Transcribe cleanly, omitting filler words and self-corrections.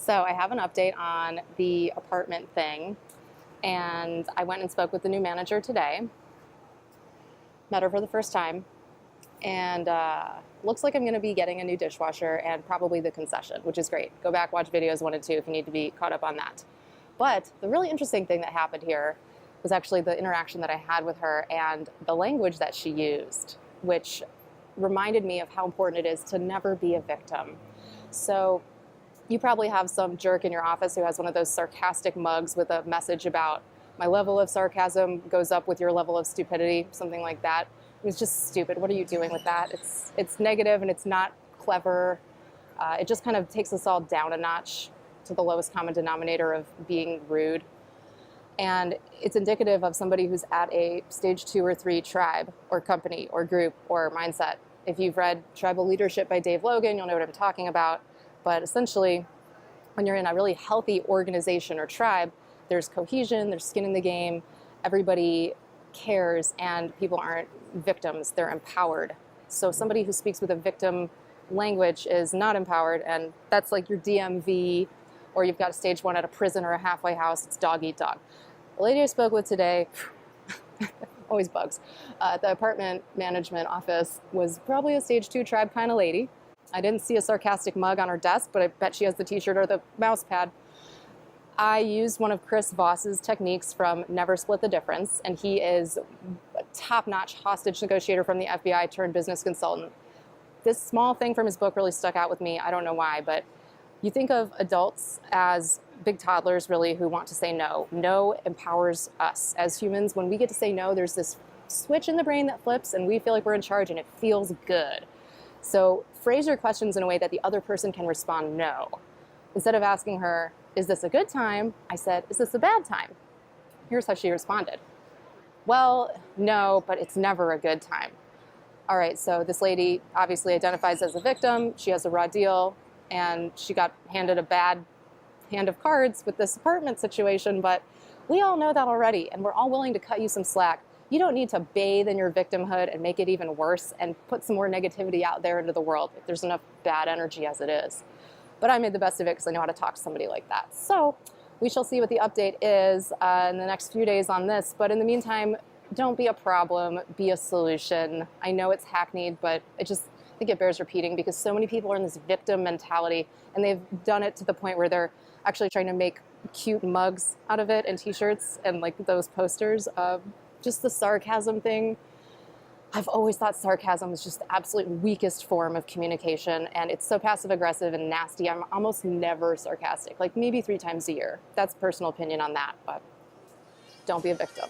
So I have an update on the apartment thing, and I went and spoke with the new manager today. Met her for the first time, and looks like I'm going to be getting a new dishwasher and probably the concession, which is great. Go back, watch videos 1 and 2 if you need to be caught up on that. But the really interesting thing that happened here was actually the interaction that I had with her and the language that she used, which reminded me of how important it is to never be a victim. So you probably have some jerk in your office who has one of those sarcastic mugs with a message about my level of sarcasm goes up with your level of stupidity, something like that. It's just stupid. What are you doing with that? It's negative and it's not clever. It just kind of takes us all down a notch to the lowest common denominator of being rude. And it's indicative of somebody who's at a stage 2 or 3 tribe or company or group or mindset. If you've read Tribal Leadership by Dave Logan, you'll know what I'm talking about. But essentially, when you're in a really healthy organization or tribe, there's cohesion, there's skin in the game, everybody cares, and people aren't victims, they're empowered. So somebody who speaks with a victim language is not empowered, and that's like your DMV, or you've got a stage 1 at a prison or a halfway house, it's dog eat dog. The lady I spoke with today, always bugs, the apartment management office was probably a stage 2 tribe kind of lady. I didn't see a sarcastic mug on her desk, but I bet she has the t-shirt or the mouse pad. I used one of Chris Voss's techniques from Never Split the Difference, and he is a top-notch hostage negotiator from the FBI turned business consultant. This small thing from his book really stuck out with me. I don't know why, but you think of adults as big toddlers, really, who want to say no. No empowers us as humans. When we get to say no, there's this switch in the brain that flips, and we feel like we're in charge, and it feels good. So phrase your questions in a way that the other person can respond no. Instead of asking her, is this a good time? I said, is this a bad time? Here's how she responded. Well, no, but it's never a good time. All right, so this lady obviously identifies as a victim. She has a raw deal, and she got handed a bad hand of cards with this apartment situation, but we all know that already, and we're all willing to cut you some slack. You don't need to bathe in your victimhood and make it even worse and put some more negativity out there into the world if there's enough bad energy as it is. But I made the best of it because I know how to talk to somebody like that. So we shall see what the update is in the next few days on this. But in the meantime, don't be a problem, be a solution. I know it's hackneyed, but I think it bears repeating because so many people are in this victim mentality, and they've done it to the point where they're actually trying to make cute mugs out of it and t-shirts and like those posters. Just the sarcasm thing. I've always thought sarcasm was just the absolute weakest form of communication, and it's so passive aggressive and nasty. I'm almost never sarcastic, like maybe 3 times a year. That's personal opinion on that, but don't be a victim.